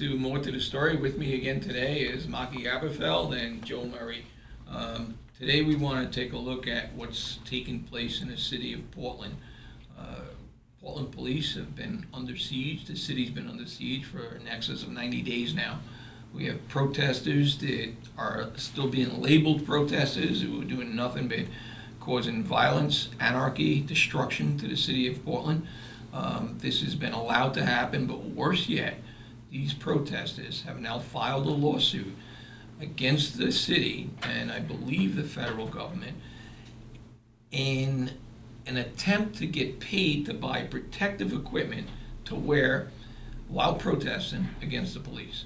to More to the Story. With me again today is Maki Aberfeld and Joe Murray. Today we want to take a look at what's taking place in the city of Portland. Portland police have been under siege. The city's been under siege for in excess of 90 days now. We have protesters that are still being labeled protesters who are doing nothing but causing violence, anarchy, destruction to the city of Portland. This has been allowed to happen, but worse yet, these protesters have now filed a lawsuit against the city and I believe the federal government in an attempt to get paid to buy protective equipment to wear while protesting against the police.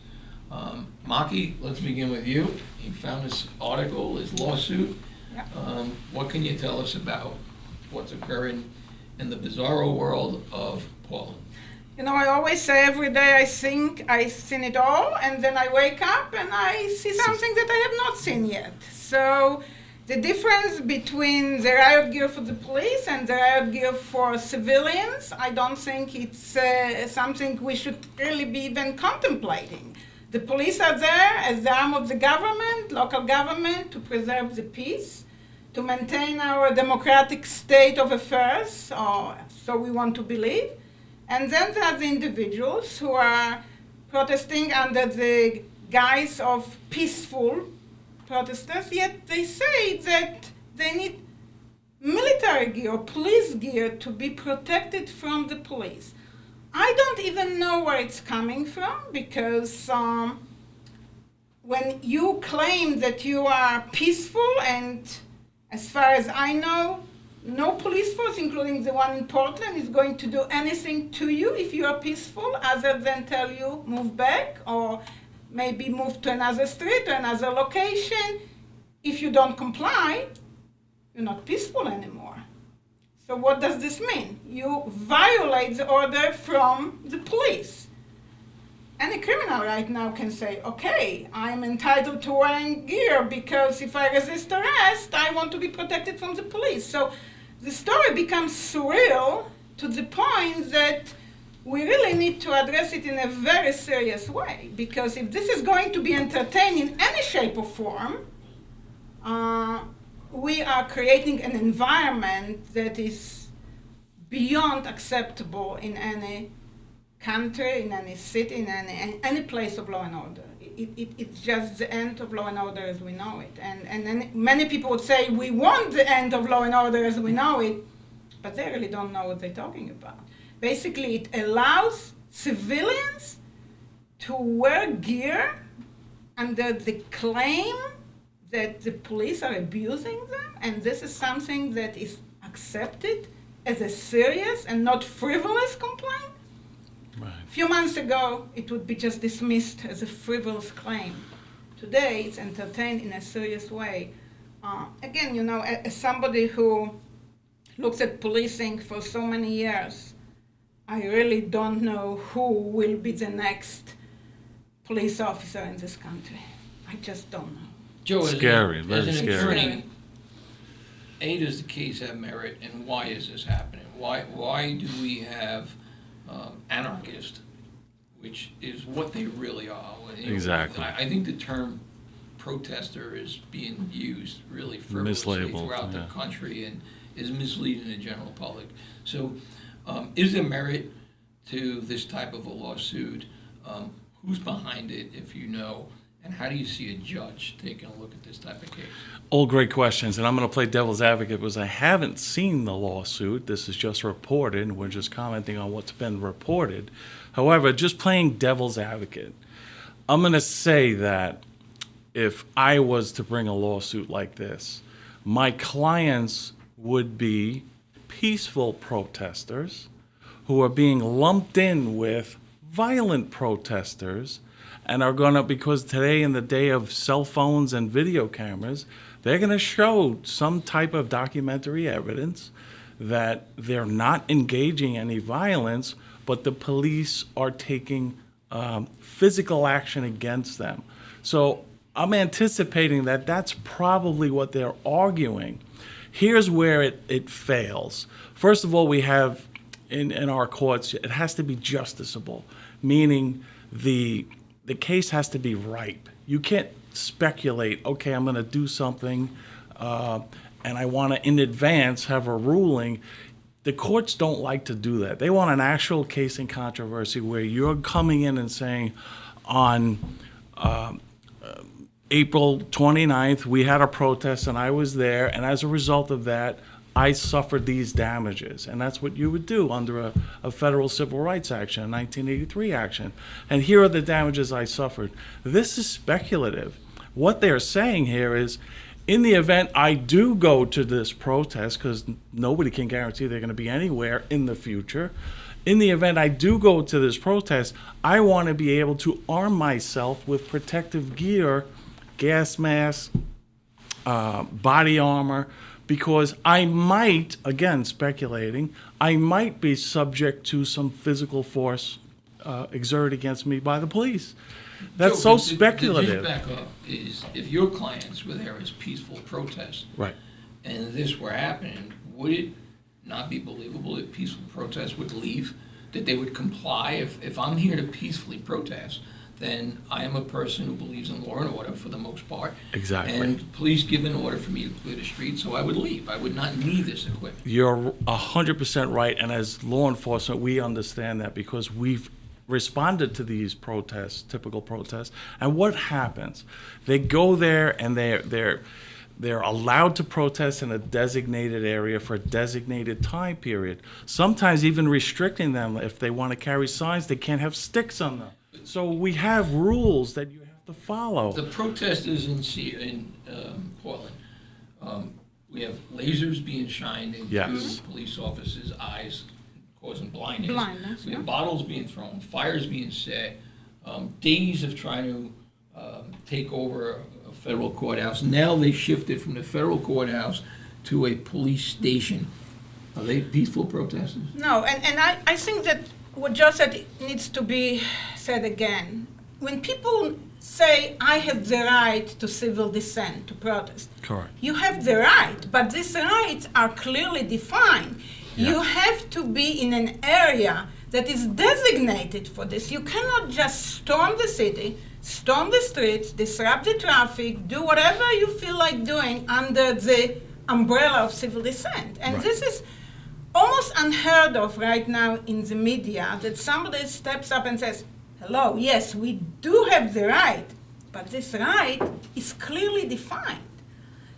Maki, let's begin with you. You found this article, this lawsuit. Yep. What can you tell us about what's occurring in the bizarro world of Portland? You know, I always say every day I think I've seen it all, and then I wake up and I see something that I have not seen yet. So the difference between the riot gear for the police and the riot gear for civilians, I don't think it's something we should really be even contemplating. The police are there as the arm of the government, local government, to preserve the peace, to maintain our democratic state of affairs, or so we want to believe. And then there are the individuals who are protesting under the guise of peaceful protesters, yet they say that they need military gear or police gear to be protected from the police. I don't even know where it's coming from, because when you claim that you are peaceful, and as far as I know, no police force, including the one in Portland, is going to do anything to you if you are peaceful, other than tell you move back or maybe move to another street or another location. If you don't comply, you're not peaceful anymore. So what does this mean? You violate the order from the police. Any criminal right now can say, okay, I'm entitled to wearing gear because if I resist arrest, I want to be protected from the police. So the story becomes surreal to the point that we really need to address it in a very serious way, because if this is going to be entertained in any shape or form, we are creating an environment that is beyond acceptable in any country, in any city, in any place of law and order. It's just the end of law and order as we know it. And then many people would say, we want the end of law and order as we know it, but they really don't know what they're talking about. Basically, it allows civilians to wear gear under the claim that the police are abusing them, and this is something that is accepted as a serious and not frivolous complaint. Right. A few months ago, it would be just dismissed as a frivolous claim. Today, it's entertained in a serious way. Again, you know, as somebody who looks at policing for so many years, I really don't know who will be the next police officer in this country. I just don't know. Joe, Scary, as very an scary. attorney, A, does the case have merit, and why is this happening? Why do we have anarchists, which is what they really are? You know, Exactly. I think the term protester is being used really frivolously Mislabeled, throughout the yeah. country and is misleading the general public. So is there merit to this type of a lawsuit? Who's behind it, if you know? And how do you see a judge taking a look at this type of case? All great questions, and I'm going to play devil's advocate because I haven't seen the lawsuit. This is just reported, and we're just commenting on what's been reported. However, just playing devil's advocate, I'm going to say that if I was to bring a lawsuit like this, my clients would be peaceful protesters who are being lumped in with violent protesters and are going to, because today in the day of cell phones and video cameras, they're going to show some type of documentary evidence that they're not engaging any violence, but the police are taking physical action against them. So I'm anticipating that that's probably what they're arguing. Here's where it fails. First of all, we have in our courts, it has to be justiciable, meaning the the case has to be ripe. You can't speculate, okay, I'm going to do something and I want to in advance have a ruling. The courts don't like to do that. They want an actual case in controversy where you're coming in and saying, on April 29th, we had a protest and I was there, and as a result of that, I suffered these damages. And that's what you would do under a federal civil rights action, a 1983 action. And here are the damages I suffered. This is speculative. What they're saying here is, in the event I do go to this protest, because nobody can guarantee they're going to be anywhere in the future, in the event I do go to this protest, I want to be able to arm myself with protective gear, gas mask, body armor, because I might, again speculating, I might be subject to some physical force exerted against me by the police. That's Joe, so speculative. Just back up, is if your clients were there as peaceful protests, Right. and this were happening, would it not be believable that peaceful protests would leave, that they would comply? If I'm here to peacefully protest, then I am a person who believes in law and order for the most part. Exactly. And police give an order for me to clear the street, so I would leave. I would not need this equipment. You're 100% right, and as law enforcement, we understand that because we've responded to these protests, typical protests. And what happens? They go there and they're allowed to protest in a designated area for a designated time period. Sometimes even restricting them. If they want to carry signs, they can't have sticks on them. So we have rules that you have to follow. The protesters in Portland, we have lasers being shined into Yes. police officers' eyes, causing blindness. Blindness, We have yeah. bottles being thrown, fires being set, days of trying to take over a federal courthouse. Now they shifted from the federal courthouse to a police station. Are they peaceful protesters? No, and I think that what Joe said needs to be said again. When people say, I have the right to civil dissent, to protest, Correct. you have the right, but these rights are clearly defined. Yeah. You have to be in an area that is designated for this. You cannot just storm the city, storm the streets, disrupt the traffic, do whatever you feel like doing under the umbrella of civil dissent. And Right. this is almost unheard of right now in the media, that somebody steps up and says, hello, yes, we do have the right, but this right is clearly defined.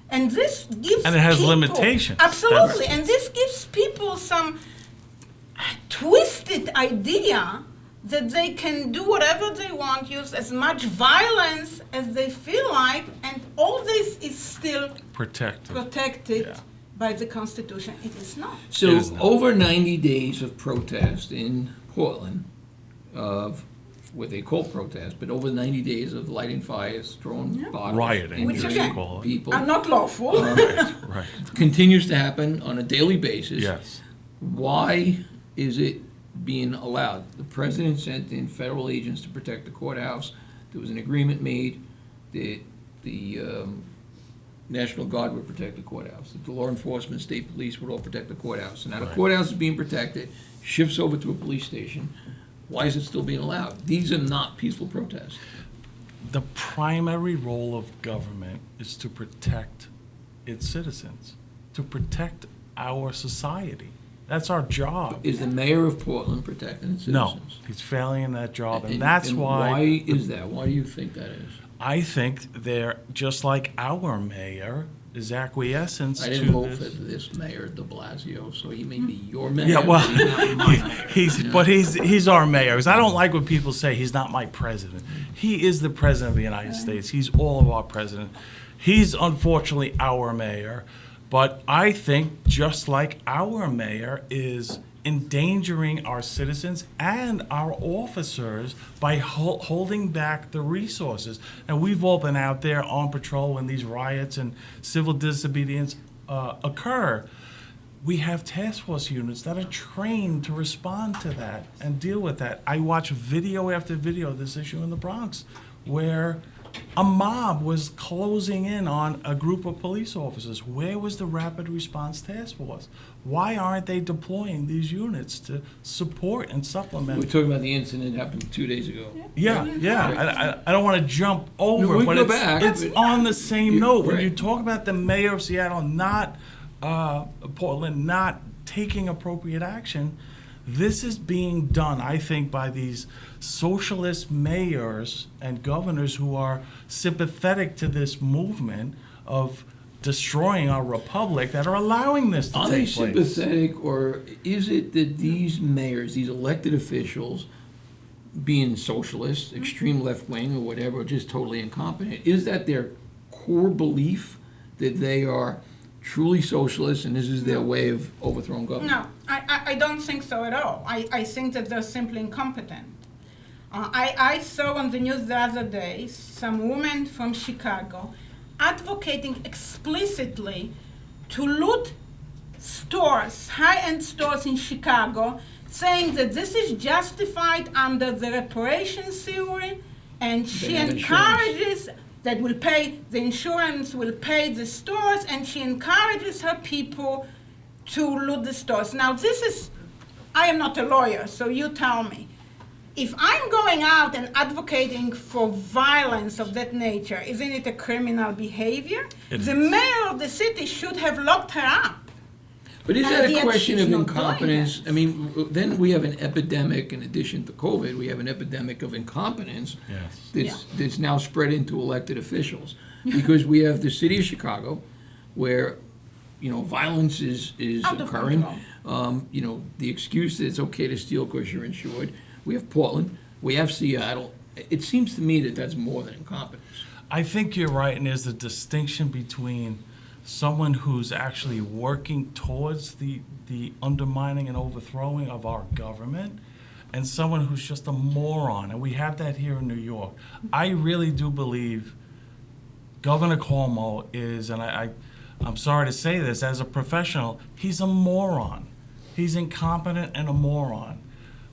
And this gives And it has people, limitations. Absolutely. That's- And this gives people some twisted idea that they can do whatever they want, use as much violence as they feel like, and all this is still Protective. protected Yeah. by the Constitution. It is not. So It is not. over 90 days of protest in Portland, of what they call protest, but over 90 days of lighting fires, throwing Yeah. bottles, Rioting, Which injuring again, call it. people, Are not lawful. Right. continues to happen on a daily basis. Yes. Why is it being allowed? The president sent in federal agents to protect the courthouse. There was an agreement made that the National Guard would protect the courthouse, that the law enforcement, state police would all protect the courthouse. And now the Right. courthouse is being protected, shifts over to a police station. Why is it still being allowed? These are not peaceful protests. The primary role of government is to protect its citizens, to protect our society. That's our job. Is the mayor of Portland protecting its No, citizens? he's failing in that job, and that's and why Why is that? Why do you think that is? I think they're just like our mayor is acquiescence I to didn't vote for this. this mayor, de Blasio, so he may be your mayor. Yeah, well, but he's not my mayor. he's our mayor. 'Cause I don't like when people say he's not my president. He is the president of the United States. He's all of our president. He's unfortunately our mayor, but I think just like our mayor is endangering our citizens and our officers by holding back the resources. And we've all been out there on patrol when these riots and civil disobedience occur. We have task force units that are trained to respond to that and deal with that. I watch video after video of this issue in the Bronx where A mob was closing in on a group of police officers. Where was the Rapid Response Task Force? Why aren't they deploying these units to support and supplement? We're talking about the incident that happened 2 days ago. Yeah. I don't want to jump over, we but go back. it's on the same note. When Right. you talk about the mayor of Seattle, not Portland, not taking appropriate action, this is being done, I think, by these socialist mayors and governors who are sympathetic to this movement of destroying our republic that are allowing this to Are they take place. sympathetic, or is it that these mayors, these elected officials, being socialists, extreme left wing, or whatever, just totally incompetent, is that their core belief that they are truly socialists and this is their way of overthrowing government? No, I don't think so at all. I think that they're simply incompetent. I saw on the news the other day some woman from Chicago advocating explicitly to loot stores, high-end stores in Chicago, saying that this is justified under the reparations theory, and she have encourages that will pay, the insurance will pay the stores, and she encourages her people to loot the stores. Now this is, I am not a lawyer, so you tell me. If I'm going out and advocating for violence of that nature, isn't it a criminal behavior? The mayor of the city should have locked her up. But is that a Yet question she's of not doing incompetence? that. I mean, then we have an epidemic, in addition to COVID, we have an epidemic of incompetence Yes. that's now spread into elected officials. Because we have the city of Chicago, where, violence is Out of occurring. control. The excuse that it's okay to steal because you're insured. We have Portland, we have Seattle. It seems to me that that's more than incompetence. I think you're right, and there's a distinction between someone who's actually working towards the undermining and overthrowing of our government and someone who's just a moron. And we have that here in New York. I really do believe Governor Cuomo is, and I'm sorry to say this, as a professional, he's a moron. He's incompetent and a moron.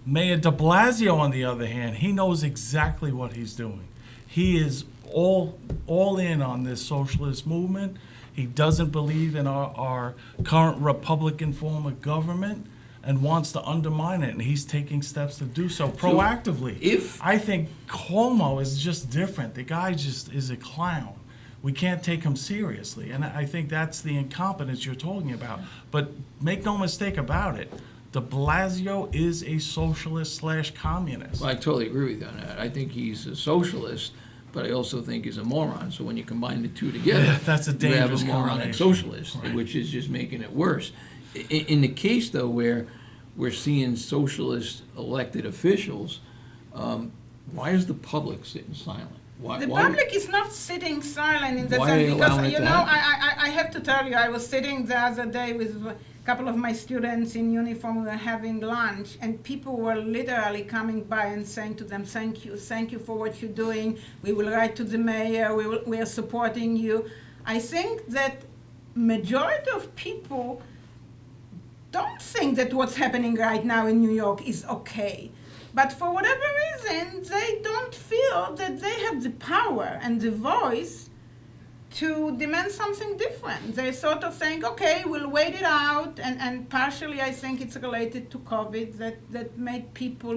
Mayor de Blasio, on the other hand, he knows exactly what he's doing. He is all in on this socialist movement. He doesn't believe in our current Republican form of government and wants to undermine it, and he's taking steps to do so proactively. I think Cuomo is just different. The guy just is a clown. We can't take him seriously, and I think that's the incompetence you're talking about. But make no mistake about it, de Blasio is a socialist/communist. Well, I totally agree with you on that. I think he's a socialist, but I also think he's a moron. So when you combine the two together, Yeah, that's a dangerous you have a moronic combination. socialist, Right. which is just making it worse. In the case, though, where we're seeing socialist elected officials, why is the public sitting silent? The public is not sitting silent in that Why are they sense because, allowing it you to know, happen? I have to tell you, I was sitting the other day with a couple of my students in uniform. We were having lunch, and people were literally coming by and saying to them, thank you for what you're doing. We will write to the mayor. We are supporting you. I think that majority of people don't think that what's happening right now in New York is okay. But for whatever reason, they don't feel that they have the power and the voice to demand something different. They sort of think, okay, we'll wait it out, and partially I think it's related to COVID that made people,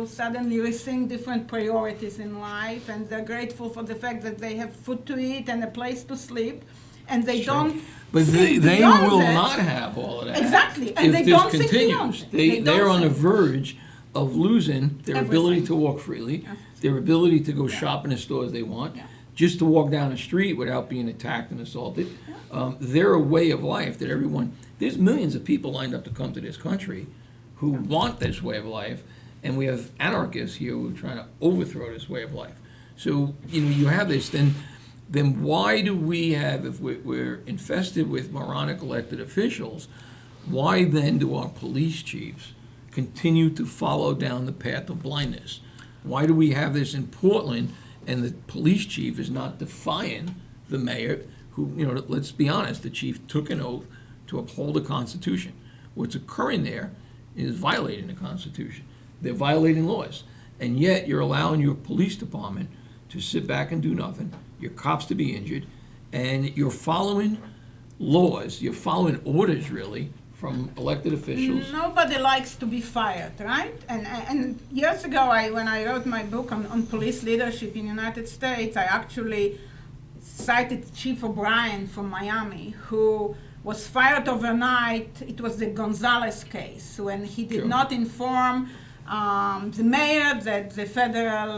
suddenly rethink different priorities in life, and they're grateful for the fact that they have food to eat and a place to sleep, and they don't But they think beyond will that. not have all of that. Exactly, and if they this don't think beyond continues. it. They They're don't on the think. verge of losing their ability Everything. to walk freely, their ability to go shop in the stores they want, just to walk down the street without being attacked and assaulted. They're a way of life that there's millions of people lined up to come to this country who want this way of life, and we have anarchists here who are trying to overthrow this way of life. So, you have this, then why do we have, if we're infested with moronic elected officials, why then do our police chiefs continue to follow down the path of blindness? Why do we have this in Portland and the police chief is not defying the mayor who, let's be honest, the chief took an oath to uphold the Constitution. What's occurring there is violating the Constitution. They're violating laws. And yet you're allowing your police department to sit back and do nothing. your cops to be injured, and you're following laws, you're following orders really from elected officials. Nobody likes to be fired, right? And years ago, when I wrote my book on police leadership in the United States, I actually cited Chief O'Brien from Miami, who was fired overnight. It was the Gonzalez case, when he did Sure. not inform the mayor that the federal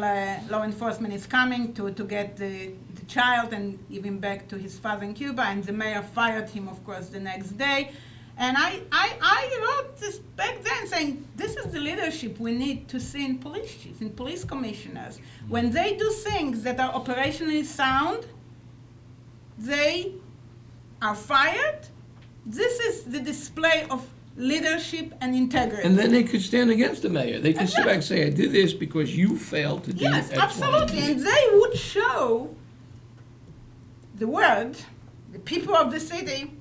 law enforcement is coming to get the child and give him back to his father in Cuba, and the mayor fired him, of course, the next day. And I wrote this back then saying, this is the leadership we need to see in police chiefs, in police commissioners. When they do things that are operationally sound, they are fired. This is the display of leadership and integrity. And then they could stand against the mayor. They could sit back and say, I did this because you failed to do Yes, X, Y, and absolutely. Z. And they would show the world, the people of the city,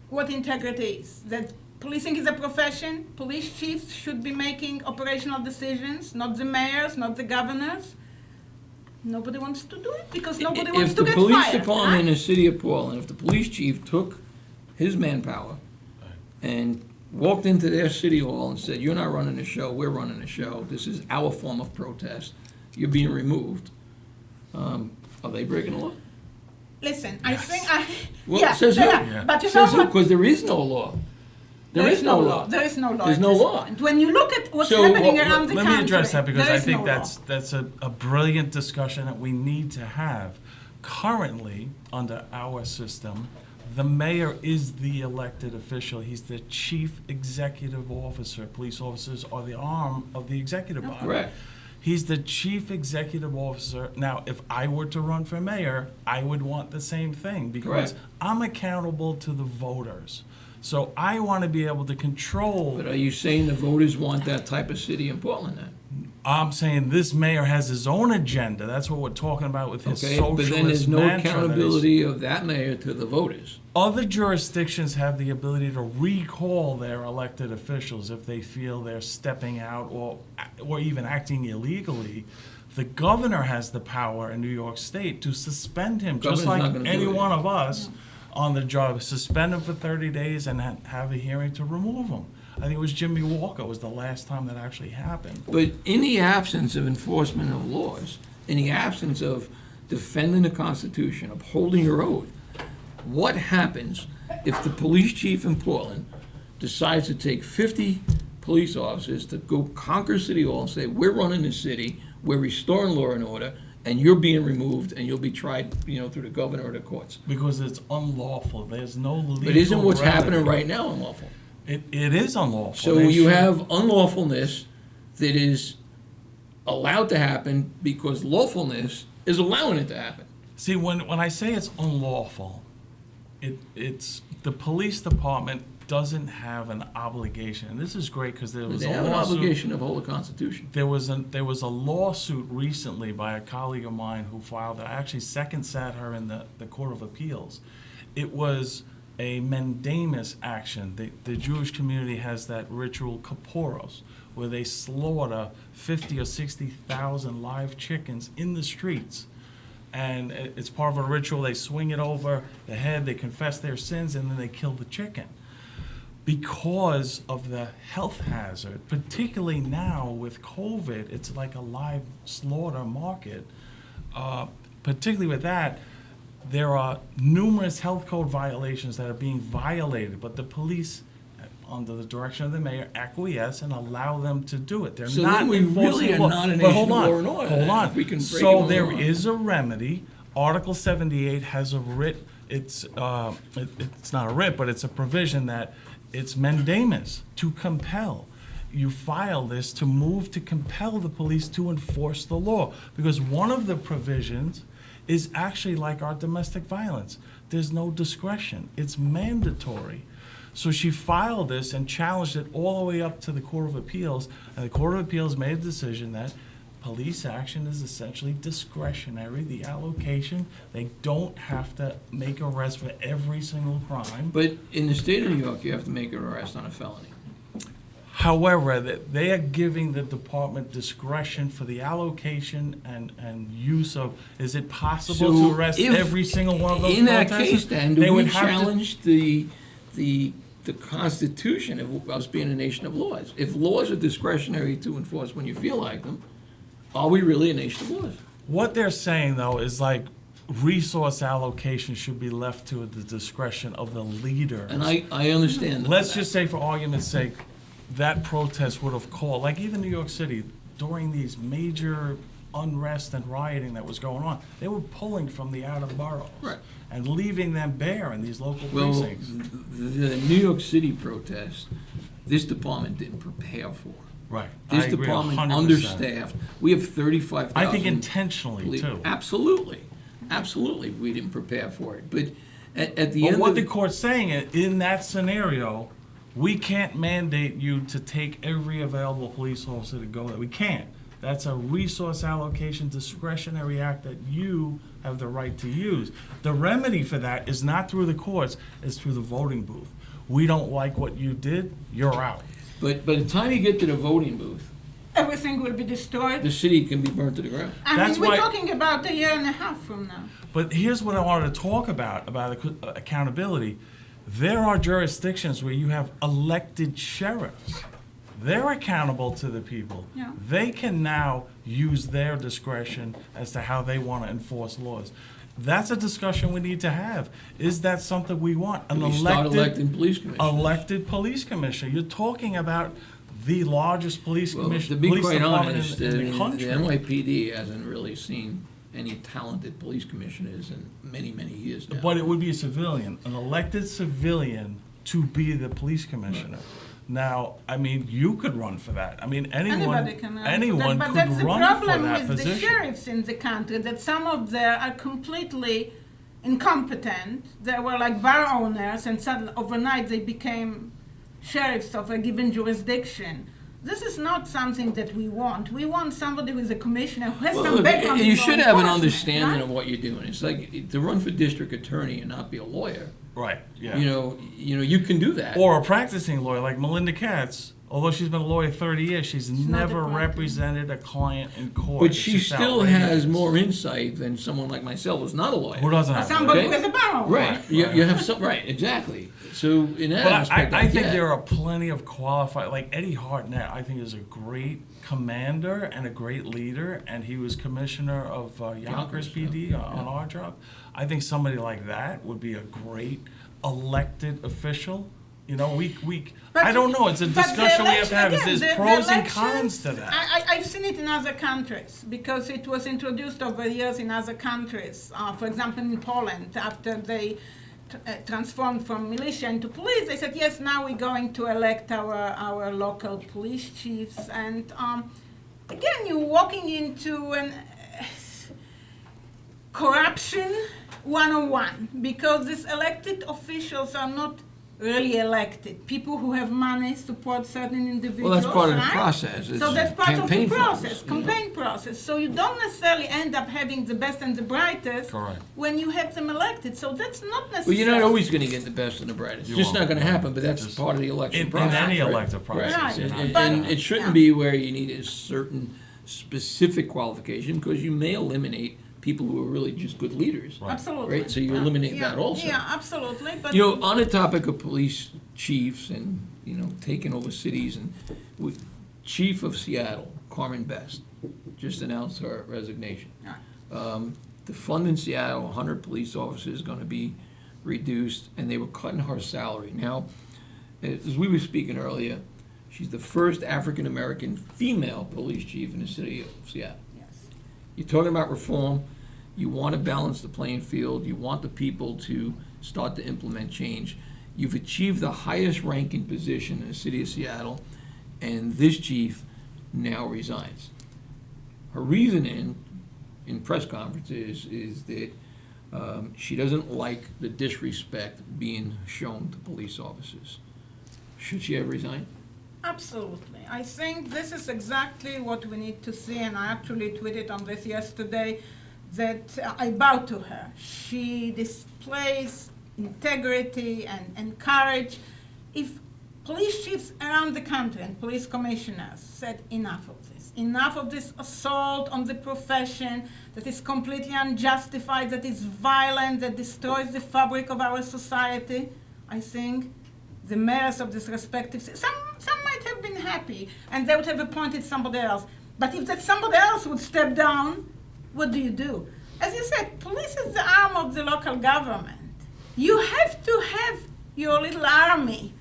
what integrity is. That policing is a profession. Police chiefs should be making operational decisions, not the mayors, not the governors. Nobody wants to do it because nobody wants to get fired. If the police department in the city of Portland, if the police chief took his manpower and walked into their city hall and said, you're not running the show, we're running the show, this is our form of protest, you're being removed, are they breaking the law? Listen, I Yes. think Well, says who? Yeah. But you know Says who? what? Because there is no law. There is no law. There is no law. There's at no this law. point. When you look at what's So, happening well, around the Let country, me address that because there I is think no that's a brilliant discussion that we need to have. Currently, under our system, the mayor is the elected official. He's the chief executive officer. Police officers are the arm of the executive body. Correct. He's the chief executive officer. Now, if I were to run for mayor, I would want the same thing because Correct. I'm accountable to the voters. So I want to be able to control. But are you saying the voters want that type of city in Portland then? I'm saying this mayor has his own agenda. That's what we're talking about with his Okay, socialist but then there's no mantra that he's- accountability of that mayor to the voters. Other jurisdictions have the ability to recall their elected officials if they feel they're stepping out or even acting illegally. The governor has the power in New York State to suspend him, just Governor's not like gonna do any it. one of us on the job. Suspend him for 30 days and have a hearing to remove him. I think it was Jimmy Walker was the last time that actually happened. But in the absence of enforcement of laws, in the absence of defending the Constitution, upholding your oath, what happens if the police chief in Portland decides to take 50 police officers to go conquer City Hall and say, we're running the city, we're restoring law and order, and you're being removed and you'll be tried, through the governor or the courts? Because it's unlawful. There's no legal But isn't what's remedy. happening right now unlawful? It is unlawful. So They you should- have unlawfulness that is allowed to happen because lawfulness is allowing it to happen. See, when I say it's unlawful, it's the police department doesn't have an obligation. And this is great because there was They a have an lawsuit. obligation to uphold the Constitution. There was a lawsuit recently by a colleague of mine who filed it. I actually second sat her in the Court of Appeals. It was a mandamus action. The Jewish community has that ritual Kapporos, where they slaughter 50 or 60,000 live chickens in the streets. And it's part of a ritual. They swing it over the head, they confess their sins, and then they kill the chicken. Because of the health hazard, particularly now with COVID, it's like a live slaughter market. Particularly with that, there are numerous health code violations that are being violated, but the police, under the direction of the mayor, acquiesce and allow them to do it. They're So not then we enforcing really the are law. not a But nation hold of on, law and order, hold then, on. if we can break So it there along. is a remedy. Article 78 has a writ. It's not a writ, but it's a provision that it's mandamus, to compel. You file this to move to compel the police to enforce the law. Because one of the provisions is actually like our domestic violence. There's no discretion. It's mandatory. So she filed this and challenged it all the way up to the Court of Appeals, and the Court of Appeals made a decision that police action is essentially discretionary, the allocation. They don't have to make arrests for every single crime. But in the state of New York, you have to make an arrest on a felony. However, that they are giving the department discretion for the allocation and use of, is it possible So to arrest if- every single one of those In that protesters? case, then, They do we would have to- challenge the Constitution of us being a nation of laws? If laws are discretionary to enforce when you feel like them, are we really a nation of laws? What they're saying, though, is like resource allocation should be left to the discretion of the leaders. And I understand. Let's that. just say, for argument's sake, that protest would have called, like even New York City, during these major unrest and rioting that was going on, they were pulling from the outer boroughs. Right. And leaving them bare in these local Well, precincts. the New York City protest, this department didn't prepare for. Right. This I agree department 100%. understaffed. We have 35,000. I think intentionally, too. Absolutely, we didn't prepare for it. But at the But end what of the court's saying is, in that scenario, we can't mandate you to take every available police officer to go there. We can't. That's a resource allocation discretionary act that you have the right to use. The remedy for that is not through the courts, it's through the voting booth. We don't like what you did, you're out. But by the time you get to the voting booth, Everything will be destroyed. the city can be burnt to the ground. I That's mean, we're why- talking about a year and a half from now. But here's what I wanted to talk about accountability. There are jurisdictions where you have elected sheriffs. They're accountable to the people. Yeah. They can now use their discretion as to how they want to enforce laws. That's a discussion we need to have. Is that something we want? An We start electing police commissioners. elected police commissioner. You're talking about the largest police Well, to commission, be police quite department honest, in the the country. NYPD hasn't really seen any talented police commissioners in many, many years now. But it would be a civilian, an elected civilian to be the police commissioner. Now, I mean, you could run for that. I mean, Anybody can run for anyone that, could but that's the run for problem that with the position. sheriffs in the country, that some of them are completely incompetent. They were like bar owners, and suddenly overnight they became sheriffs of a given jurisdiction. This is not something that we want. We want somebody who is a commissioner who has Well, some look, background. you in should law have an enforcement, understanding right? of what you're doing. It's like to run for district attorney and not be a lawyer. Right, yeah. You know, you can do that. Or a practicing lawyer, like Melinda Katz. Although she's been a lawyer 30 years, she's not never a practicing. represented a client in court. But It's she just still outrageous. has more insight than someone like myself who's not a lawyer. Who doesn't Or have somebody Okay. who has a bar owner. Right. You have some. Right. Exactly. So in that But aspect, I think get it. there are plenty of qualified, like Eddie Hartnett, I think is a great commander and a great leader, and he was commissioner of Yonkers PD on our job. I think somebody like that would be a great elected official. You know, But- I don't know, it's a but the discussion we have to have. election- Is again, there's pros and elections- cons to that? I've seen it in other countries because it was introduced over years in other countries. For example, in Poland, after they transformed from militia into police, they said, yes, now we're going to elect our local police chiefs. And again, you're walking into an corruption 101 because these elected officials are not really elected. People who have money support certain individuals. Well, that's part of the right? process. It's So that's part of the campaign process, funds, campaign process. So you don't necessarily end up having the best and the brightest Correct. when you have them elected. So that's not necessarily. Well, you're not always going to get the best and the brightest. You It's just won't. not going to happen. But that's Just part of the election in process. any right? elective process, Right. you know. And it shouldn't Yeah. be where you need a certain specific qualification because you may eliminate people who are really just good leaders. Right. Absolutely. Right, so you Yeah. eliminate Yeah. that also. Yeah, absolutely. But You know, on the topic of police chiefs and, you know, taking over cities, and Chief of Seattle, Carmen Best, just announced her resignation. Yeah. The fund in Seattle, 100 police officers, is going to be reduced, and they were cutting her salary. Now, as we were speaking earlier, she's the first African-American female police chief in the city of Seattle. yes. You're talking about reform. You want to balance the playing field. You want the people to start to implement change. You've achieved the highest ranking position in the city of Seattle, and this chief now resigns. Her reasoning in press conferences is that she doesn't like the disrespect being shown to police officers. Should she have resigned? Absolutely. I think this is exactly what we need to see, and I actually tweeted on this yesterday that I bow to her. She displays integrity and courage. If police chiefs around the country and police commissioners said enough of this. Enough of this assault on the profession that is completely unjustified, that is violent, that destroys the fabric of our society. I think the mayors of this respective cities, some might have been happy and they would have appointed somebody else. But if that somebody else would step down, what do? As you said, police is the arm of the local government. You have to have your little army.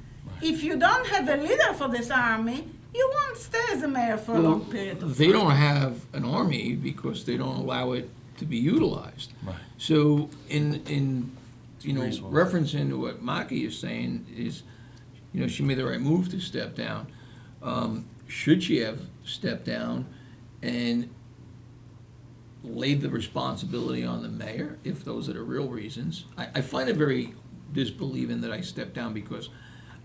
If you don't have a leader for this army, you won't stay as a mayor for a long period of time. They don't have an army because they don't allow it to be utilized. Right. So in resource. referencing to what Maki is saying is, she made the right move to step down. Should she have stepped down and laid the responsibility on the mayor, if those are the real reasons? I find it very disbelieving that I stepped down because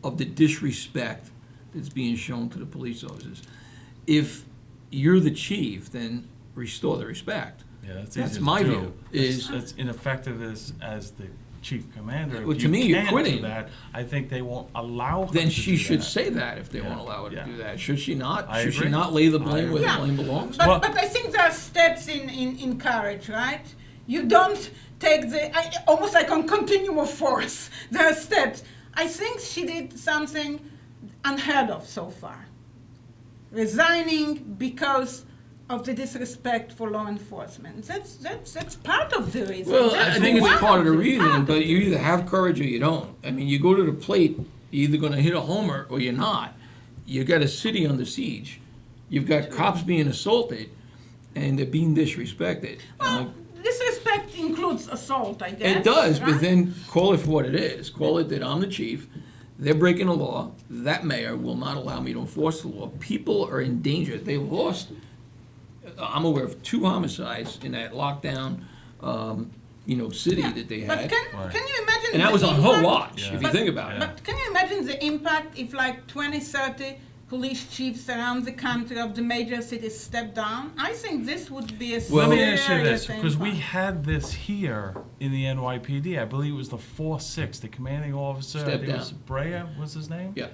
of the disrespect that's being shown to the police officers. If you're the chief, then restore the respect. Yeah, that's That's easy my to do. view, is- It's ineffective as the chief commander. If Well, to you me, you're can't quitting. do that, I think they won't allow her Then to she do should that. say that if they Yeah, won't allow her to yeah. do that. Should she not? I Should she agree. not lay the I blame where the agree. blame belongs? But, Well- but I think there are steps in courage, right? You don't take almost like on continuum of force. There are steps. I think she did something unheard of so far. Resigning because of the disrespect for law enforcement. That's part of the reason. Well, That's I think it's one part of the it, reason, part but of you it. either have courage or you don't. I mean, you go to the plate, you're either gonna hit a homer or you're not. You got a city under siege. You've got cops being assaulted and they're being disrespected. Well, disrespect includes assault, I guess. It does, but right? then call it for what it is. Call it that I'm the chief, they're breaking the law, that mayor will not allow me to enforce the law. People are in danger. They lost, I'm aware of 2 homicides in that lockdown, city that they But had. can you imagine? And that the was on her impact- watch, Yeah. if you think about it. But can you imagine the impact if like 20, 30 police chiefs around the country of the major cities step down? I think this would be a Well- Let me serious ask you this, because we impact. had this here in the NYPD. I believe it was the 4-6, the commanding officer, I Step think it was down. Brea, was his name? Yeah,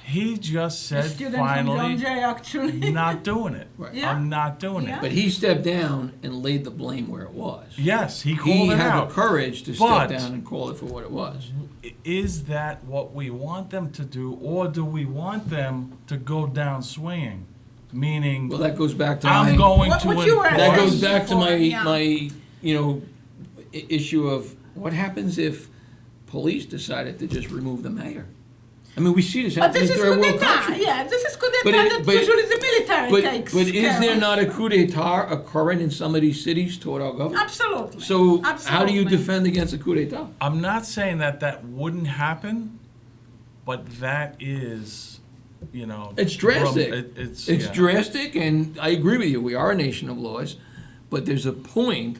He just A said student from John finally, Jay, actually. not doing it. Right. Yeah. I'm not doing Yeah. it. but he stepped down and laid the blame where it was. Yes, he He called it had out. the courage to But- step down and call it for what it was. Is that what we want them to do, or do we want them to go down swinging? Meaning, Well, that goes back to I'm my, going What- to what you were enforce. that Yes. goes back to my, Yeah. issue of what happens if police decided to just remove the mayor? I mean, we see this But happen in this is third coup world d'etat. countries. Yeah, this is coup But d'etat it- that but- usually the military takes But is care there of. not a coup d'etat occurring in some of these cities toward our government? Absolutely. So how do you Absolutely. defend against a coup d'etat? I'm not saying that wouldn't happen, but that is, It's drastic. It's It's drastic, and I agree with you. We are a nation of laws, but there's a point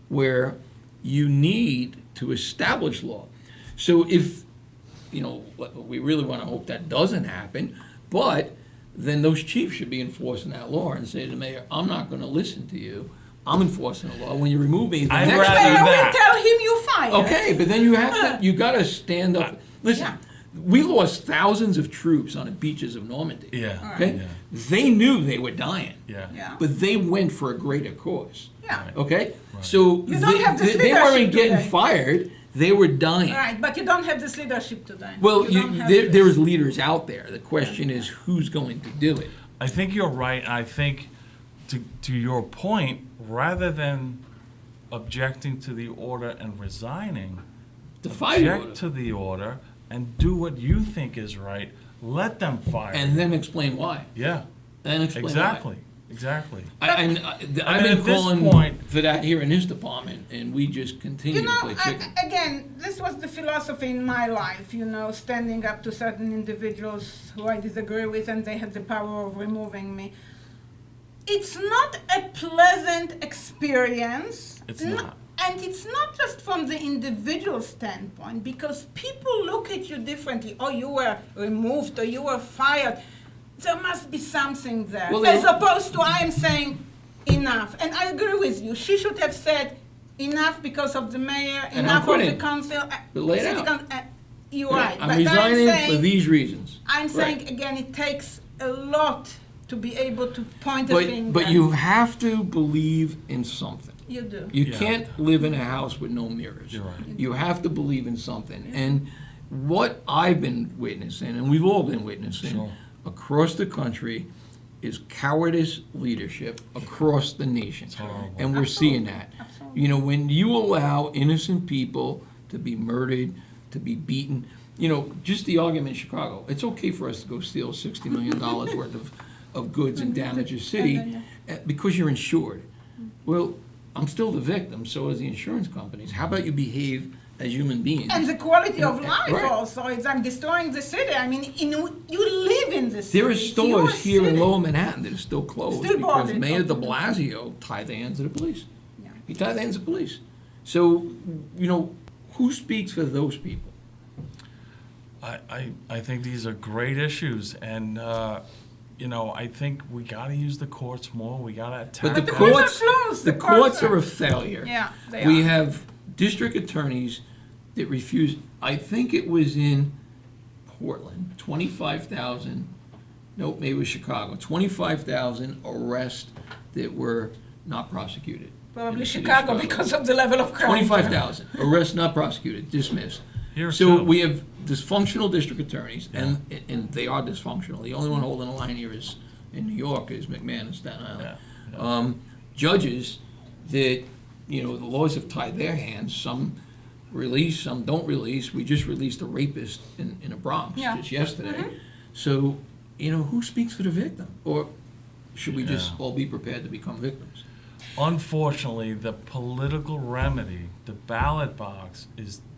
where you need to establish law. So if, we really want to hope that doesn't happen, but then those chiefs should be enforcing that law and say to the mayor, I'm not going to listen to you. I'm enforcing the law. When you remove me, the I'd next rather Mayor mayor- will that. tell him you fired. Okay, but then you got to stand up. Listen, Yeah. we lost thousands of troops on the beaches of Normandy. Yeah. Okay? Yeah. They knew they were dying. Yeah. Yeah. But they went for a greater cause. Yeah. Okay? So You don't have this they weren't leadership getting today. fired, they were dying. Right, but you don't have this leadership today. Well, don't have there, this. there's leaders out there. The question is who's going to do it? I think you're right. I think, to your point, rather than objecting to the order and resigning, Defy the object order. to the order and do what you think is right. Let them fire. And then explain why. yeah, Then explain exactly, exactly. why. I've mean, been at this calling point- for that here in this department, and we just continue You to know, play chicken. again, this was the philosophy in my life, standing up to certain individuals who I disagree with and they had the power of removing me. It's not a pleasant experience. It's n- not. And it's not just from the individual standpoint, because people look at you differently. Oh, you were removed or you were fired. There must be something there. Well, they- As opposed to I am saying enough. And I agree with you. She should have said enough because of the mayor, And I'm enough of the quitting. council. But lay it city out. coun- You're right. I'm but resigning saying, for these reasons. I'm saying, Right. again, it takes a lot to be able to point a finger. But you have to believe in something. You do. You Yeah. can't live in a house with no mirrors. You're right. You have to believe in something. And what I've been witnessing, and we've all been witnessing Sure. across the country, is cowardice leadership across the nation. horrible. And we're seeing that. Absolutely. You know, when you allow innocent people to be murdered, to be beaten, you know, just the argument in Chicago, it's okay for us to go steal $60 million worth of goods and damage a city because you're insured. Well, I'm still the victim, so is the insurance companies. How about you behave as human beings? And the quality of life Right. also. It's I'm destroying the city. I mean, you live in the city. There are It's your stores here in city. Lower Manhattan that are still closed Still because boarded. Mayor de Blasio tied the hands of the police. Yeah. He tied the hands of the police. So, you know, who speaks for those people? I think these are great issues, and, you know, I think we gotta use the courts more, we gotta attack. But the the them. courts courts, are closed. the The courts courts are- are a failure. Yeah, they We are. have district attorneys that refuse, I think it was in Portland, 25,000, nope, maybe it was Chicago, 25,000 arrests that were not prosecuted. in Probably the city of Chicago because of the level of crime. 25,000 arrests not prosecuted, dismissed. Here So too. we have dysfunctional district attorneys, and they are dysfunctional. The only one holding the line here is, in New York, is McMahon in Staten Island. Yeah, Judges that, you know, the laws have tied their hands. Some release, some don't release. We just released a rapist in the Bronx Yeah. just yesterday. So, you know, who speaks for the victim? Or should we just Yeah. all be prepared to become victims? Unfortunately, the political remedy, the ballot box,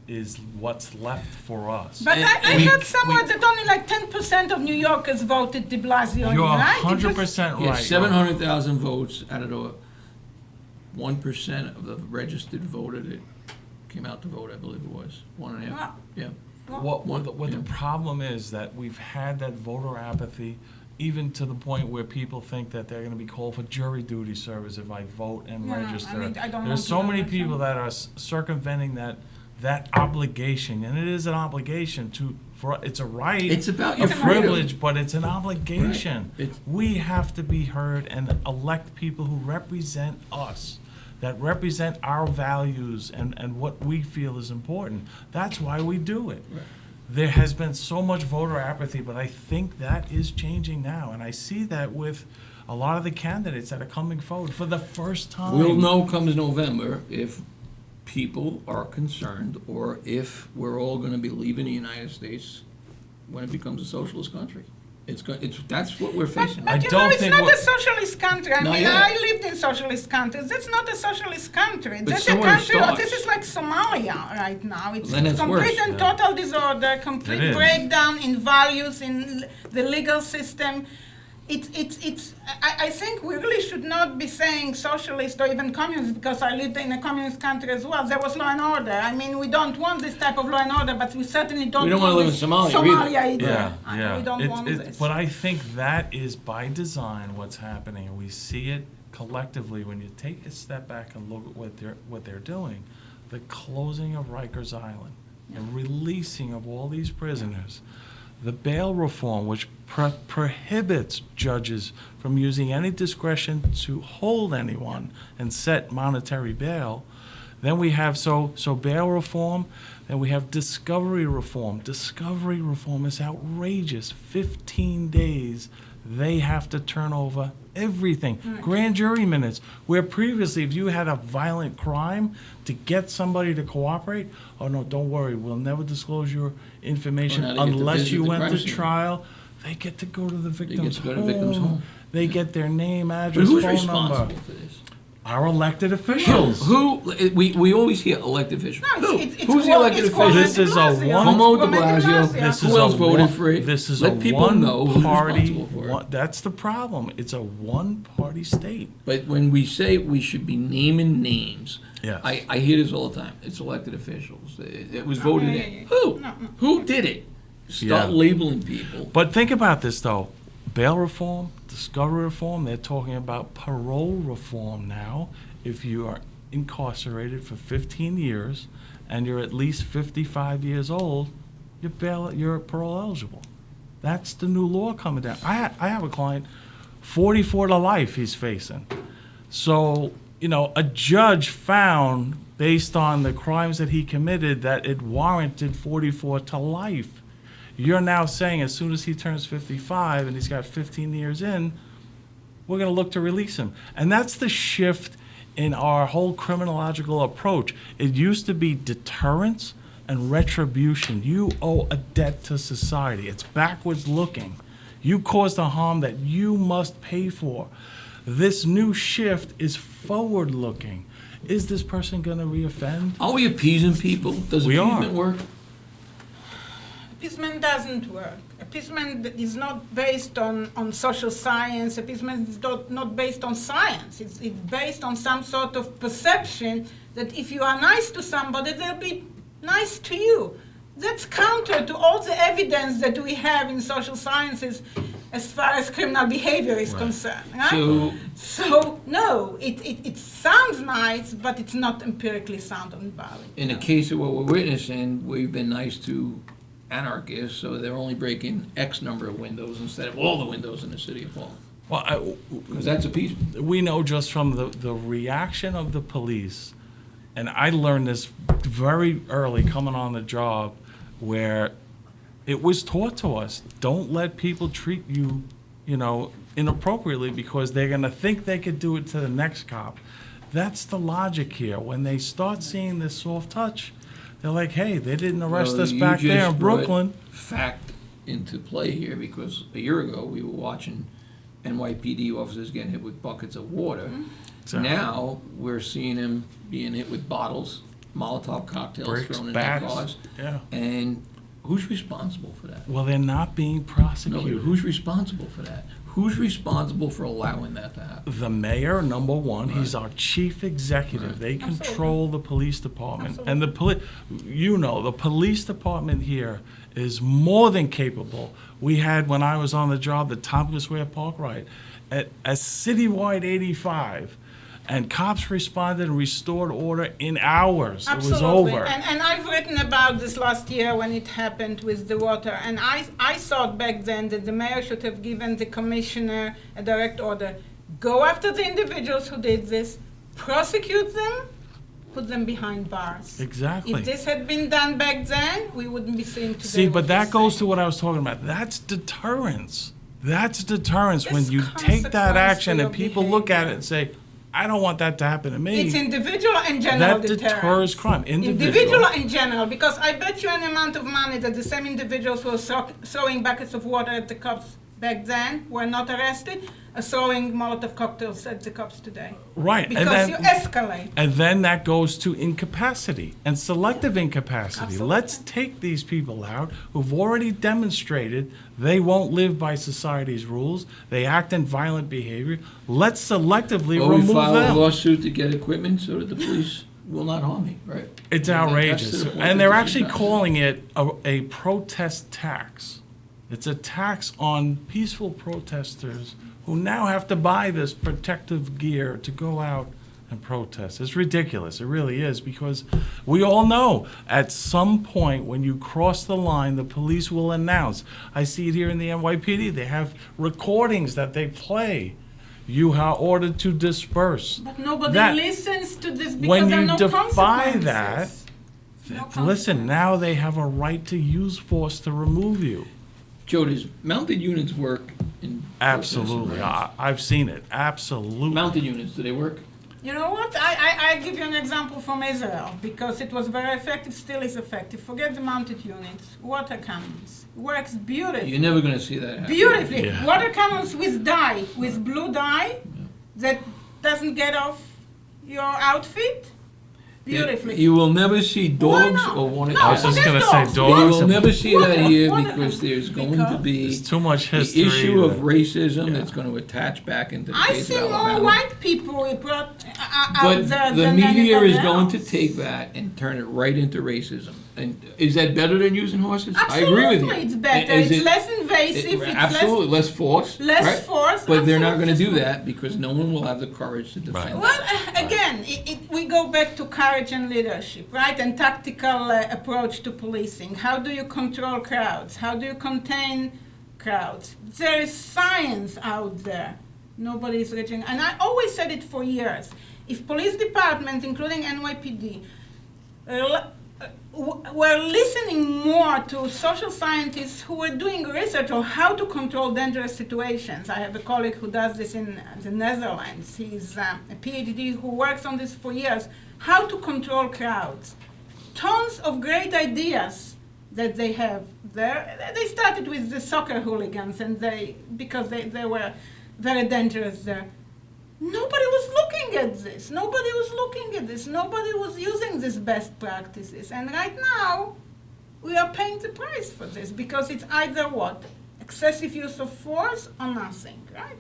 is what's left for us. But And I we- heard somewhere that only like 10% of New Yorkers voted de Blasio in, You're right? It 100% Yeah, right. 700,000 votes out of the 1% of the registered voter that came out to vote, I believe it was. 1.5. Wow. Yeah. What the Yeah. problem is that we've had that voter apathy, even to the point where people think that they're gonna be called for jury duty service if I vote and No, no, I register. mean, I don't want There's to so do many that, people so- that are circumventing that obligation, and it is an obligation it's a right. It's about a your freedom. privilege, but it's an obligation. Right. It's- We have to be heard and elect people who represent us, that represent our values and what we feel is important. That's why we do it. Right. There has been so much voter apathy, but I think that is changing now, and I see that with a lot of the candidates that are coming forward for the first time. We'll know comes November if people are concerned or if we're all going to be leaving the United States when it becomes a socialist country. That's what we're facing. I But you don't know, it's think not what- a socialist country. I Not mean, yet. I lived in socialist countries. That's not a socialist country. That's a somewhere it country. starts. This is like Somalia right now. It's Then it's complete worse. and total disorder, complete It is. breakdown in values in the legal system. I think we really should not be saying socialist or even communist because I lived in a communist country as well. There was law and order. I mean, we don't want this type of law and order, but we certainly don't We don't wanna want live in this Somalia either. Yeah, I- yeah. We don't want this. But I think that is by design what's happening, and we see it collectively when you take a step back and look at what they're doing. The closing of Rikers Island, the releasing of all these prisoners, the bail reform, which prohibits judges from using any discretion to hold anyone and set monetary bail. Then we have so bail reform. Then we have discovery reform. Discovery reform is outrageous. 15 days they have to turn over everything. Grand jury minutes, where previously if you had a violent crime to get somebody to cooperate, oh no, don't worry, we'll never disclose your information Or now they get to unless visit you the went crime to scene. trial. They get to go to the victim's to go to the victim's home. They get their name, But address, who's phone responsible number. for this? Our elected officials. We always hear elected officials. No, Who? it's Who's the called- elected it's called officials? This is a one- Cuomo, de Cuomo, Blasio. This Who is else a voted one- for it? This is Let a people know who's one-party. responsible for it. That's the problem. It's a one-party state. But when we say we should be naming names, Yes. I hear this all the time. It's elected officials. It was voted yeah, in. yeah. Who? No, no. Who did it? Start Yeah. labeling people. But think about this, though. Bail reform, discovery reform, they're talking about parole reform now. If you are incarcerated for 15 years and you're at least 55 years old, you're parole eligible. That's the new law coming down. I have a client, 44 to life he's facing. So, a judge found, based on the crimes that he committed, that it warranted 44 to life. You're now saying as soon as he turns 55 and he's got 15 years in, we're going to look to release him. And that's the shift in our whole criminological approach. It used to be deterrence and retribution. You owe a debt to society. It's backwards looking. You caused a harm that you must pay for. This new shift is forward looking. Is this person going to reoffend? Are we appeasing people? Does We are. appeasement work? Appeasement doesn't work. Appeasement is not based on social science. Appeasement is not based on science. It's based on some sort of perception that if you are nice to somebody, they'll be nice to you. That's counter to all the evidence that we have in social sciences as far as criminal behavior is concerned. Right? So no, it sounds nice, but it's not empirically sound and valid. In the case of what we're witnessing, we've been nice to anarchists, so they're only breaking X number of windows instead of all the windows in the city of Portland. Well, Because that's appeasement. we know just from the reaction of the police, and I learned this very early coming on the job, where it was taught to us, don't let people treat you, inappropriately because they're going to think they could do it to the next cop. That's the logic here. When they start seeing this soft touch, they're like, hey, they didn't arrest us You back there just in brought Brooklyn. fact into play here, because a year ago, we were watching NYPD officers getting hit with buckets of water. Exactly. Now, we're seeing them being hit with bottles, Molotov cocktails Bricks, thrown in their bats. cars. Yeah. And who's responsible for that? Well, they're not being No, but prosecuted. who's responsible for that? Who's responsible for allowing that to happen? The mayor, number one, he's our chief executive. They control the police department. And the police department here is more than capable. We had, when I was on the job, the Tompkins Square Park riot, a citywide 85, and cops responded and restored order in hours. Absolutely. It was over. And I've written about this last year when it happened with the water. And I thought back then that the mayor should have given the commissioner a direct order. Go after the individuals who did this, prosecute them, put them behind bars. Exactly. If this had been done back then, we wouldn't be seeing today. See, but what that we're goes saying. to what I was talking about. That's deterrence. That's deterrence when There's you take that consequence action to and your people look at it behavior. and say, I don't want that to happen to me. It's individual and general That deterrence. deters crime. Individual and general, because I bet you an amount of money that the same individuals who were throwing buckets of water at the cops back then were not arrested, are throwing Molotov cocktails at the cops today. Right. Because you escalate. And then that goes to incapacity and selective incapacity. Absolutely. Let's take these people out who've already demonstrated they won't live by society's rules. They act in violent behavior. Let's selectively Or we remove file a them. lawsuit to get equipment so that the police will not harm me, right? It's And that's outrageous. to the point And that they're this is actually not- calling it a protest tax. It's a tax on peaceful protesters who now have to buy this protective gear to go out and protest. It's ridiculous. It really is, because we all know at some point when you cross the line, the police will announce. I see it here in the NYPD. They have recordings that they play. You are ordered to disperse. But nobody That- listens to this because when there are you no defy consequences. that, No Listen, now they have a right to use force to remove you. Joe, does mounted units work in? Absolutely. protests? I've seen it. Absolutely. Mounted units, do they work? You know what? I give you an example from Israel because it was very effective, still is effective. Forget the mounted units. Water cannons. Works beautifully. You're never gonna see that happen. Beautifully. Yeah. Water cannons with dye, with blue dye that doesn't get off your outfit. Beautifully. You will never see dogs not? or one. No, I was just forget gonna say dogs. You dogs. will never see that here What- because there's going to be There's too much the history. issue of that- racism Yeah. that's gonna attach back into the I case see of more Alabama. white people out But there the than media is anybody going to else. take that and turn it right into racism. And is that better than using horses? Absolutely, I agree with you. it's better. Is It's it- less invasive. It's absolutely less force. less right? force, But they're not going to absolutely. do that because no one will have the courage to defend. Well, again, we go back to courage courage and leadership, right? And tactical approach to policing. How do you control crowds? How do you contain crowds? There is science out there. Nobody is reaching. And I always said it for years. If police departments, including NYPD, were listening more to social scientists who were doing research on how to control dangerous situations. I have a colleague who does this in the Netherlands. He's a PhD who works on this for years. How to control crowds. Tons of great ideas that they have there. They started with the soccer hooligans, and because they were very dangerous there. Nobody was looking at this. Nobody was looking at this. Nobody was using these best practices. And right now, we are paying the price for this because it's either what? Excessive use of force or nothing, right?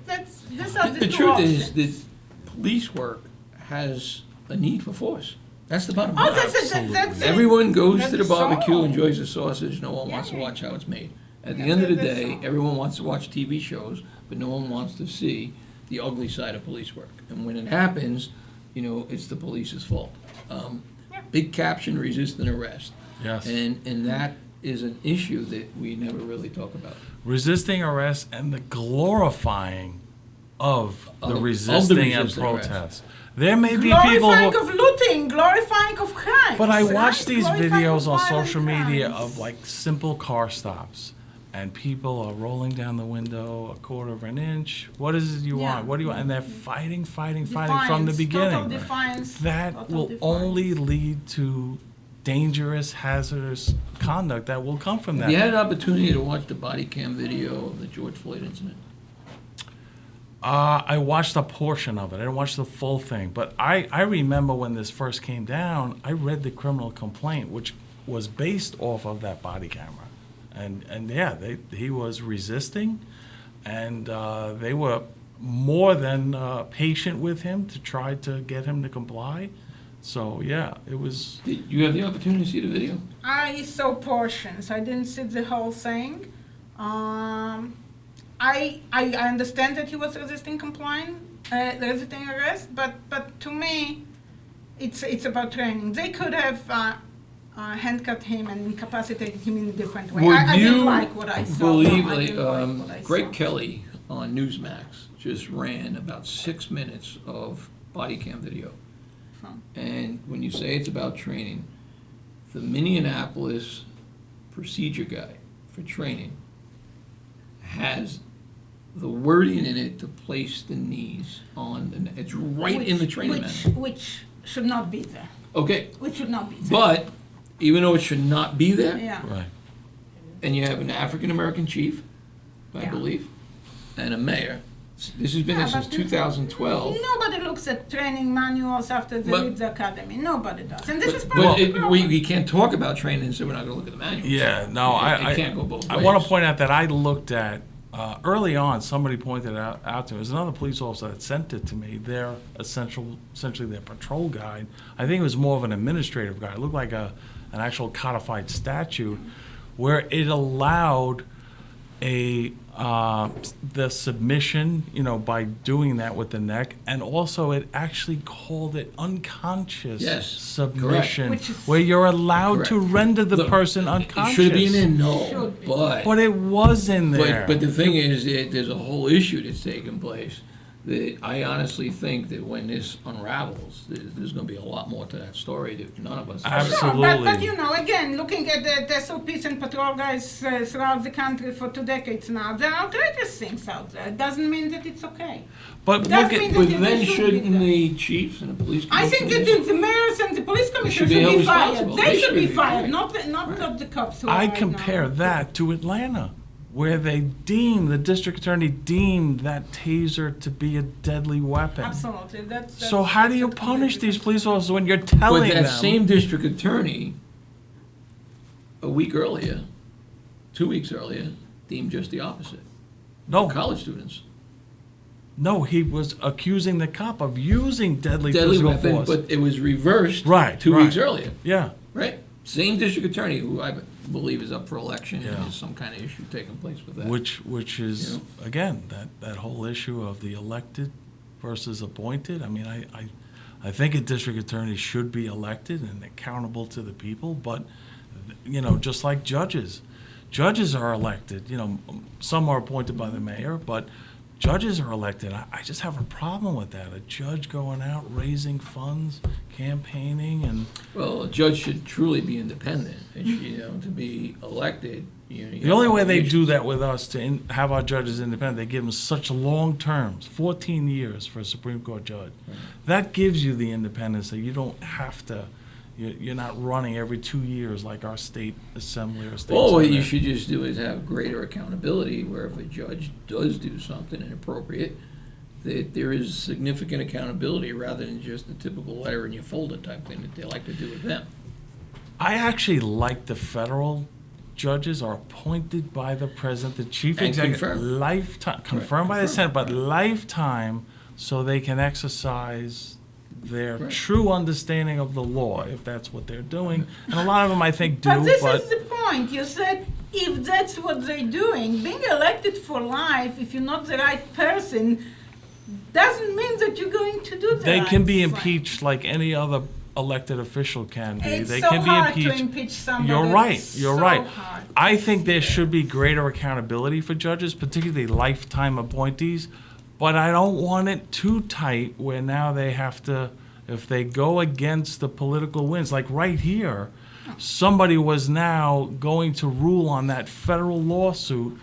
These are the The two truth options. is that police work has a need for force. That's the bottom Oh, line. that's it. Everyone goes to the That's barbecue, so. enjoys the sausage, no one wants to Yeah. watch how it's made. At the Yeah, end of the that's day, so. everyone wants to watch TV shows, but no one wants to see the ugly side of police work. And when it happens, it's the police's fault. Yeah. Big caption, resist and arrest. Yes. And that is an issue that we never really talk about. Resisting arrest and the glorifying of the Of the resisting and resisting arrest. protest. There may be people Glorifying who, of looting, glorifying of crime. but I watch these Glorifying videos of on violent social media crimes. of like simple car stops, and people are rolling down the window a quarter of an inch. What is it you Yeah. want? What do you want? And they're fighting from the Defiance, beginning. Total defiance. That total will defiance. only lead to dangerous, hazardous conduct that will come from Have you that. had an opportunity to watch the body cam video of the George Floyd incident? I watched a portion of it. I didn't watch the full thing. But I remember when this first came down, I read the criminal complaint, which was based off of that body camera. And yeah, he was resisting, and they were more than patient with him to try to get him to comply. So yeah, it was. Did you have the opportunity to see the video? I saw portions. I didn't see the whole thing. I understand that he was resisting arrest, but to me, it's about training. They could have handcuffed him and incapacitated him in a different way. I didn't like what I saw. Believe No, I didn't like what I Greg saw. Kelly on Newsmax just ran about 6 minutes of body cam video. Huh. And when you say it's about training, the Minneapolis procedure guide for training has the wording in it to place the knees on the neck. It's right in the training manual. Which should not be there. Okay, Which should not be there. but even though it should not be there, Yeah. Right. and you have an African-American chief, I Yeah. believe, and a mayor. This has been Yeah, there since but 2012. Nobody looks at training manuals after they But- leave the academy. Nobody does. And this is part But of the problem. we can't talk about training and say we're not going to look at the manual. Yeah, no, It can't go both I ways. want to point out that I looked at, early on, somebody pointed out to me, there's another police officer that sent it to me, their essentially their patrol guide. I think it was more of an administrative guide. It looked like an actual codified statute where it allowed the submission, by doing that with the neck, and also it actually called it unconscious Yes, submission, correct. Which is- where you're allowed to Correct. render the Look, person unconscious. Should it be in there? No, Should be. But it was in there. But the thing is, there's a whole issue that's taking place that I honestly think that when this unravels, there's going to be a lot more to that story that none of us. Absolutely. Sure, but again, looking at the SOPs and patrol guys throughout the country for 2 decades now, there are outrageous things out there. It doesn't mean that it's okay. But Does look mean at, that But they then should shouldn't be there. the chiefs and the police I think that commissioners- the mayors and the police commissioners should should be held be fired. responsible. They should be right. fired, not Right. the cops who are I right compare now. that to Atlanta, where the district attorney deemed that taser to be a deadly weapon. Absolutely. So how do you that's punish completely these police officers when you're telling But that them? same district attorney, a week earlier, 2 weeks earlier, deemed just the opposite. no, College students. no, he was accusing the cop of using deadly Deadly physical weapon, force. but it was reversed Right, 2 right. weeks earlier, Yeah, right? Same district attorney, who I believe is up for election, and Yeah. there's some kind of issue taking place with that. which is again that whole issue of the elected versus appointed. I mean, I think a district attorney should be elected and accountable to the people, but, just like judges. Judges are elected, some are appointed by the mayor, but judges are elected. I just have a problem with that. A judge going out, raising funds, campaigning, and Well, a judge should truly be independent. It should, to be elected. the only way they do that with us, to have our judges independent, they give them such long terms, 14 years for a Supreme Court judge. That gives you the independence that you don't have to, you're not running every 2 years like our state assembly or state Well, what senate. you should just do is have greater accountability, where if a judge does do something inappropriate, that there is significant accountability rather than just the typical letter in your folder type thing that they like to do with them. I actually like the federal judges are appointed by the president, the chief And executive, confirmed. lifetime, confirmed by the confirmed, Senate, but lifetime, so they can exercise their Right. true understanding of the law, if that's what they're doing. And a lot of them, I think, do, But this but is the point. You said if that's what they're doing, being elected for life, if you're not the right person, doesn't mean that you're going to do that. they can be impeached like any other elected official can be. It's They so can be hard to impeached. impeach somebody. You're right. It's You're so right. hard. I think there should be greater accountability for judges, particularly lifetime appointees. But I don't want it too tight where now they have to, if they go against the political winds, like right here, somebody was now going to rule on that federal lawsuit,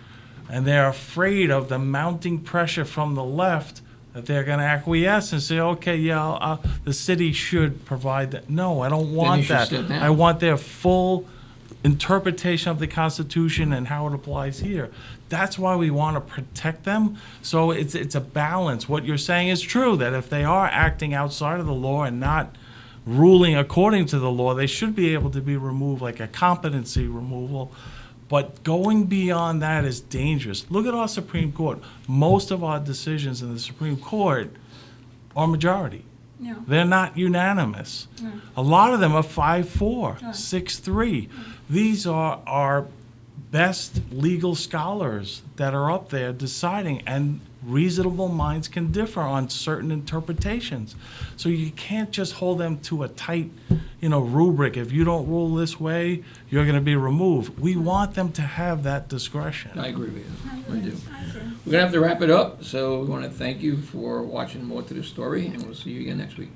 and they're afraid of the mounting pressure from the left that they're going to acquiesce and say, okay, yeah, the city should provide that. No, I don't want should that. step down. I want their full interpretation of the Constitution and how it applies here. That's why we want to protect them. So it's a balance. What you're saying is true, that if they are acting outside of the law and not ruling according to the law, they should be able to be removed, like a competency removal. But going beyond that is dangerous. Look at our Supreme Court. Most of our decisions in the Supreme Court are majority. Yeah. They're not unanimous. A lot of them are 5-4, 6-3. These are our best legal scholars that are up there deciding, and reasonable minds can differ on certain interpretations. So you can't just hold them to a tight, rubric. If you don't rule this way, you're going to be removed. We want them to have that discretion. I agree with you. I do. We're going to have to wrap it up, so we want to thank you for watching more to the story, and we'll see you again next week.